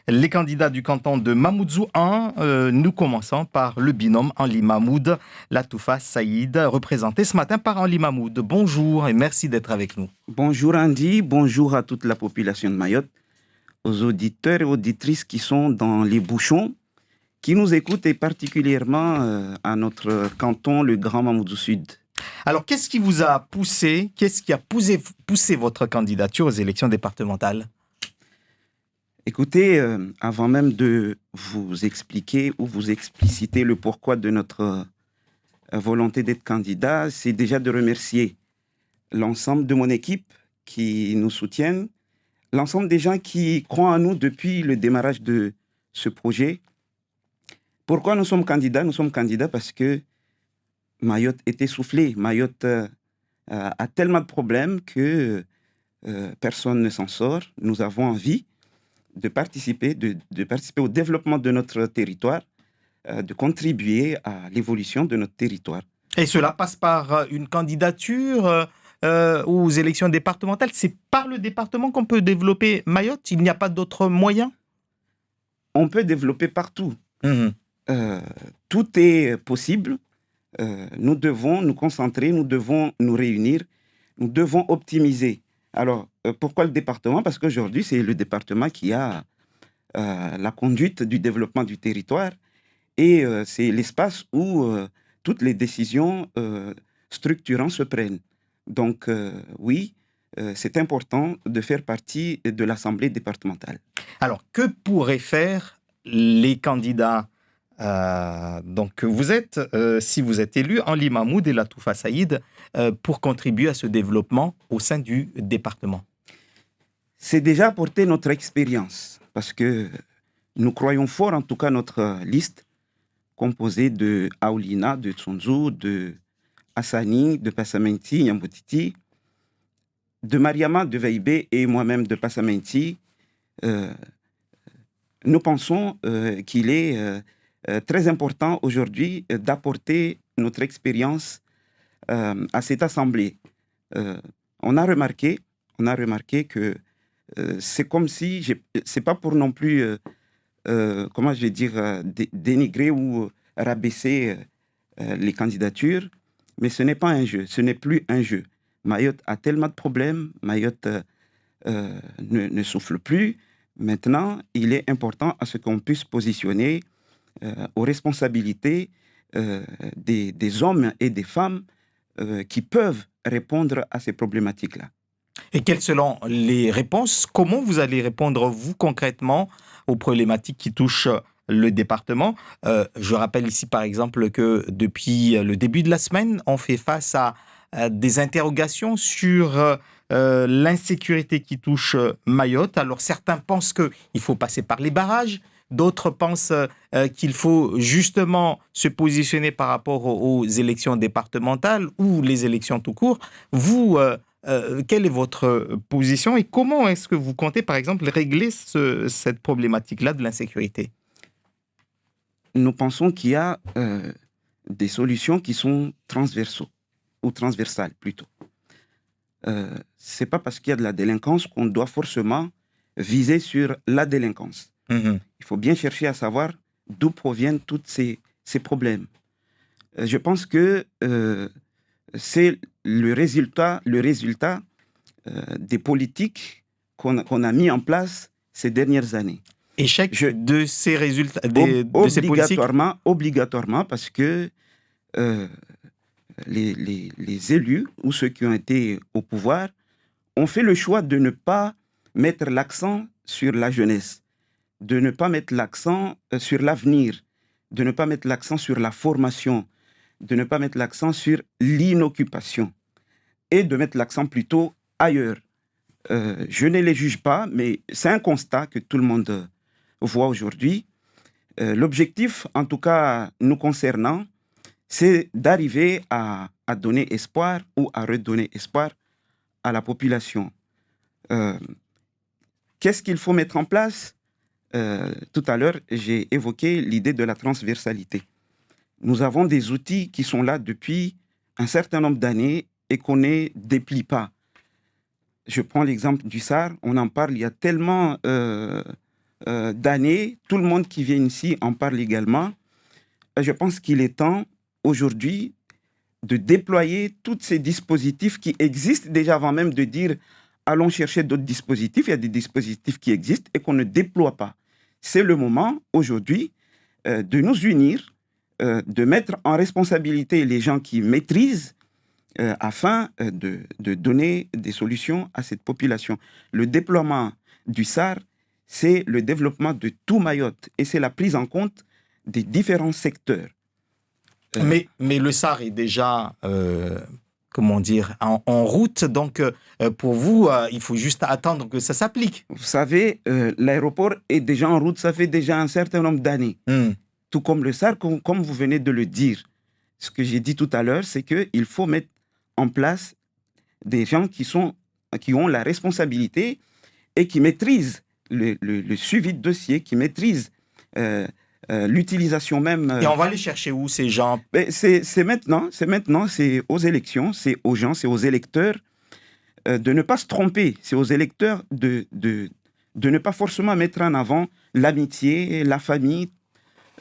Les candidats du canton de Mamoudzou 1, nous commençons par le binôme Henri Mahmoud, Latoufa Saïd, représenté ce matin par Henri Mahmoud. Bonjour et merci d'être avec nous. Bonjour Andy, bonjour à toute la population de Mayotte, aux auditeurs et auditrices qui sont dans les bouchons, qui nous écoutent et particulièrement à notre canton, le Grand Mamoudzou Sud. Alors, qu'est-ce qui vous a poussé, poussé votre candidature aux élections départementales ? Écoutez, avant même de vous expliquer ou vous expliciter le pourquoi de notre volonté d'être candidat, c'est déjà de remercier l'ensemble de mon équipe qui nous soutiennent, l'ensemble des gens qui croient en nous depuis le démarrage de ce projet. Pourquoi nous sommes candidats ? Nous sommes candidats parce que Mayotte est essoufflée. Mayotte a tellement de problèmes que personne ne s'en sort. Nous avons envie de participer au développement de notre territoire, de contribuer à l'évolution de notre territoire. Et cela passe par une candidature aux élections départementales. C'est par le département qu'on peut développer Mayotte. Il n'y a pas d'autres moyens ? On peut développer partout. Tout est possible. Nous devons nous concentrer, nous devons nous réunir, nous devons optimiser. Alors, pourquoi le département ? Parce qu'aujourd'hui, c'est le département qui a la conduite du développement du territoire et c'est l'espace où toutes les décisions structurantes se prennent. Donc, oui, c'est important de faire partie de l'Assemblée départementale. Alors, que pourraient faire les candidats donc vous êtes, si vous êtes élu, Henri Mahmoud et Latoufa Saïd, pour contribuer à ce développement au sein du département? C'est déjà apporter notre expérience, parce que nous croyons fort, en tout cas, notre liste, composée de Aoulina, de Tsunzu, de Hassani, de Passamenti, Yambotiti, de Mariama, de Veibé et moi-même de Passamenti. Nous pensons qu'il est très important aujourd'hui d'apporter notre expérience à cette assemblée. On a remarqué que c'est comme si, c'est pas pour non plus, comment je vais dire, dénigrer ou rabaisser les candidatures, mais ce n'est pas un jeu, ce n'est plus un jeu. Mayotte a tellement de problèmes, Mayotte ne souffle plus. Maintenant, il est important à ce qu'on puisse positionner aux responsabilités des hommes et des femmes qui peuvent répondre à ces problématiques-là. Et quelles seront les réponses ? Comment vous allez répondre, vous, concrètement, aux problématiques qui touchent le département ? Je rappelle ici, par exemple, que depuis le début de la semaine, on fait face à des interrogations sur l'insécurité qui touche Mayotte. Alors, certains pensent qu'il faut passer par les barrages. D'autres pensent qu'il faut justement se positionner par rapport aux élections départementales ou les élections tout court. Vous, quelle est votre position et comment est-ce que vous comptez, par exemple, régler cette problématique-là de l'insécurité ? Nous pensons qu'il y a des solutions qui sont transversales plutôt. C'est pas parce qu'il y a de la délinquance qu'on doit forcément viser sur la délinquance. Il faut bien chercher à savoir d'où proviennent tous ces problèmes. Je pense que c'est le résultat des politiques qu'on a mis en place ces dernières années. Échec de ces résultats, de ces politiques ? Obligatoirement, parce que les élus ou ceux qui ont été au pouvoir ont fait le choix de ne pas mettre l'accent sur la jeunesse, de ne pas mettre l'accent sur l'avenir, de ne pas mettre l'accent sur la formation, de ne pas mettre l'accent sur l'inoccupation et de mettre l'accent plutôt ailleurs. Je ne les juge pas, mais c'est un constat que tout le monde voit aujourd'hui. L'objectif, en tout cas nous concernant, c'est d'arriver à donner espoir ou à redonner espoir à la population. Qu'est-ce qu'il faut mettre en place ? Tout à l'heure, j'ai évoqué l'idée de la transversalité. Nous avons des outils qui sont là depuis un certain nombre d'années et qu'on ne déplie pas. Je prends l'exemple du SAR, on en parle, il y a tellement d'années. Tout le monde qui vient ici en parle également. Je pense qu'il est temps aujourd'hui de déployer tous ces dispositifs qui existent déjà avant même de dire allons chercher d'autres dispositifs. Il y a des dispositifs qui existent et qu'on ne déploie pas. C'est le moment aujourd'hui de nous unir, de mettre en responsabilité les gens qui maîtrisent afin de donner des solutions à cette population. Le déploiement du SAR, c'est le développement de tout Mayotte et c'est la prise en compte des différents secteurs. Mais le SAR est déjà, comment dire, en route. Donc, pour vous, il faut juste attendre que ça s'applique. Vous savez, l'aéroport est déjà en route, ça fait déjà un certain nombre d'années. Tout comme le SAR, comme vous venez de le dire. Ce que j'ai dit tout à l'heure, c'est qu'il faut mettre en place des gens qui ont la responsabilité et qui maîtrisent le suivi de dossier, qui maîtrisent l'utilisation même. Et on va les chercher où, ces gens? C'est maintenant, c'est aux élections, c'est aux gens, c'est aux électeurs de ne pas se tromper. C'est aux électeurs de ne pas forcément mettre en avant l'amitié, la famille,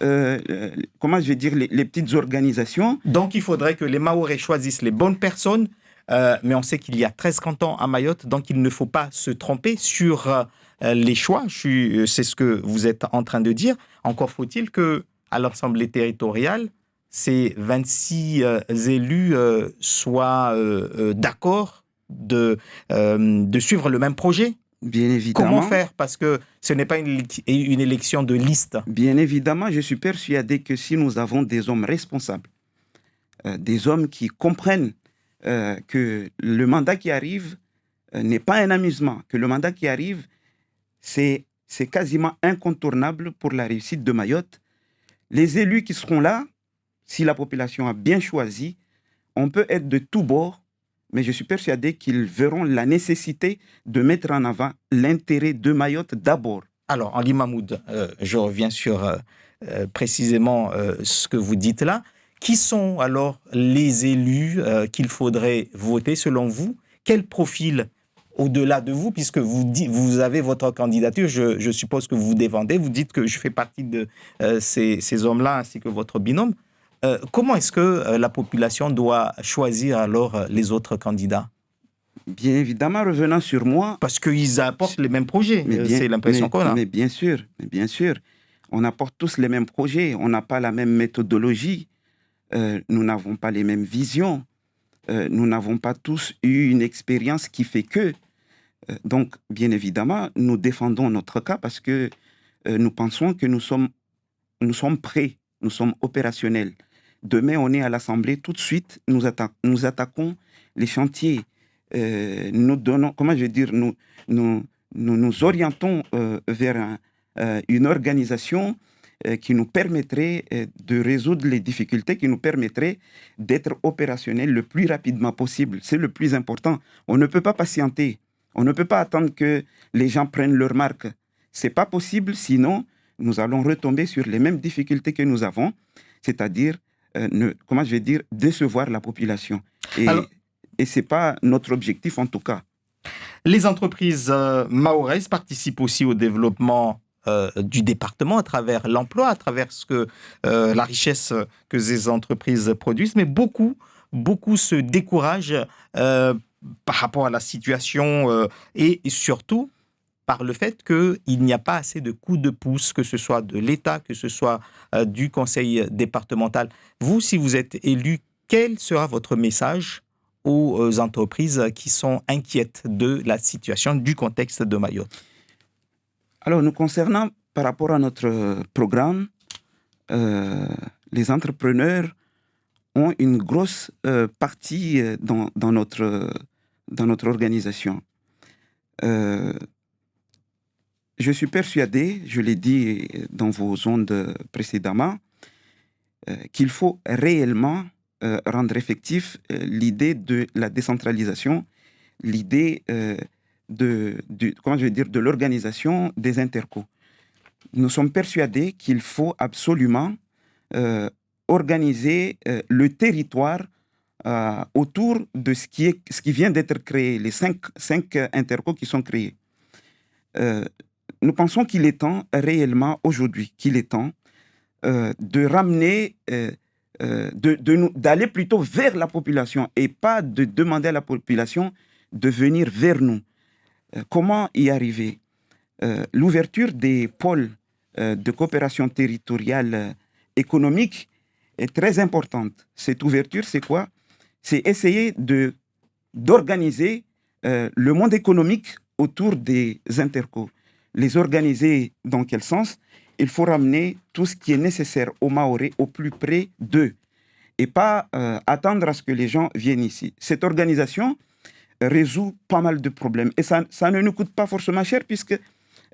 comment je vais dire, les petites organisations. Donc, il faudrait que les Mahorais choisissent les bonnes personnes, mais on sait qu'il y a 13 cantons à Mayotte, donc il ne faut pas se tromper sur les choix. C'est ce que vous êtes en train de dire. Encore faut-il qu'à l'Assemblée territoriale, ces 26 élus soient d'accord de suivre le même projet. Bien évidemment. Comment faire? Parce que ce n'est pas une élection de liste. Bien évidemment, je suis persuadé que si nous avons des hommes responsables, des hommes qui comprennent que le mandat qui arrive n'est pas un amusement, que le mandat qui arrive, c'est quasiment incontournable pour la réussite de Mayotte. Les élus qui seront là, si la population a bien choisi, on peut être de tous bords, mais je suis persuadé qu'ils verront la nécessité de mettre en avant l'intérêt de Mayotte d'abord. Alors, Ali Mahmoud, je reviens sur précisément ce que vous dites là. Qui sont alors les élus qu'il faudrait voter selon vous? Quel profil au-delà de vous, puisque vous avez votre candidature, je suppose que vous vous défendez, vous dites que je fais partie de ces hommes-là ainsi que votre binôme. Comment est-ce que la population doit choisir alors les autres candidats? Bien évidemment, revenant sur moi... Parce qu'ils apportent les mêmes projets, c'est l'impression qu'on a. Mais bien sûr, on apporte tous les mêmes projets, on n'a pas la même méthodologie, nous n'avons pas les mêmes visions, nous n'avons pas tous eu une expérience qui fait que... donc, bien évidemment, nous défendons notre cas parce que nous pensons que nous sommes prêts, nous sommes opérationnels. Demain, on est à l'Assemblée, tout de suite, nous attaquons les chantiers. Nous donnons, comment je vais dire, nous orientons vers une organisation qui nous permettrait de résoudre les difficultés, qui nous permettrait d'être opérationnels le plus rapidement possible. C'est le plus important. On ne peut pas patienter. On ne peut pas attendre que les gens prennent leur marque. C'est pas possible, sinon nous allons retomber sur les mêmes difficultés que nous avons, c'est-à-dire, comment je vais dire, décevoir la population. Et ce n'est pas notre objectif en tout cas. Les entreprises mahoraises participent aussi au développement du département à travers l'emploi, à travers la richesse que ces entreprises produisent, mais beaucoup se découragent par rapport à la situation et surtout par le fait qu'il n'y a pas assez de coups de pouce, que ce soit de l'État, que ce soit du conseil départemental. Vous, si vous êtes élu, quel sera votre message aux entreprises qui sont inquiètes de la situation, du contexte de Mayotte? Alors, nous concernant par rapport à notre programme, les entrepreneurs ont une grosse partie dans notre organisation. Je suis persuadé, je l'ai dit dans vos ondes précédemment, qu'il faut réellement rendre effectif l'idée de la décentralisation, l'idée de l'organisation des intercos. Nous sommes persuadés qu'il faut absolument organiser le territoire autour de ce qui vient d'être créé, les cinq intercos qui sont créés. nous pensons qu'il est temps réellement aujourd'hui, qu'il est temps de ramener, d'aller plutôt vers la population et pas de demander à la population de venir vers nous. Comment y arriver? L'ouverture des pôles de coopération territoriale économique est très importante. Cette ouverture, c'est quoi? C'est essayer d'organiser le monde économique autour des intercos. Les organiser dans quel sens? Il faut ramener tout ce qui est nécessaire aux Mahorais au plus près d'eux et pas attendre à ce que les gens viennent ici. Cette organisation résout pas mal de problèmes et ça ne nous coûte pas forcément cher puisque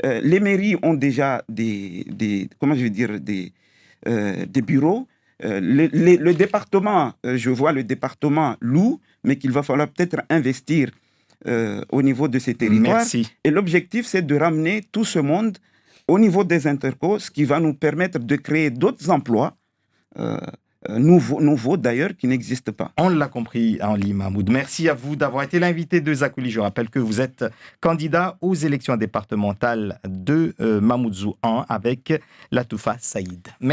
les mairies ont déjà des bureaux. Le département, je vois le département loue, mais qu'il va falloir peut-être investir au niveau de ces territoires. Merci. Et l'objectif, c'est de ramener tout ce monde au niveau des intercos, ce qui va nous permettre de créer d'autres emplois nouveaux d'ailleurs, qui n'existent pas. On l'a compris, Henri Mahmoud. Merci à vous d'avoir été l'invité de Zakouli. Je rappelle que vous êtes candidat aux élections départementales de Mamoudzou 1 avec Latoufa Saïd. Merci.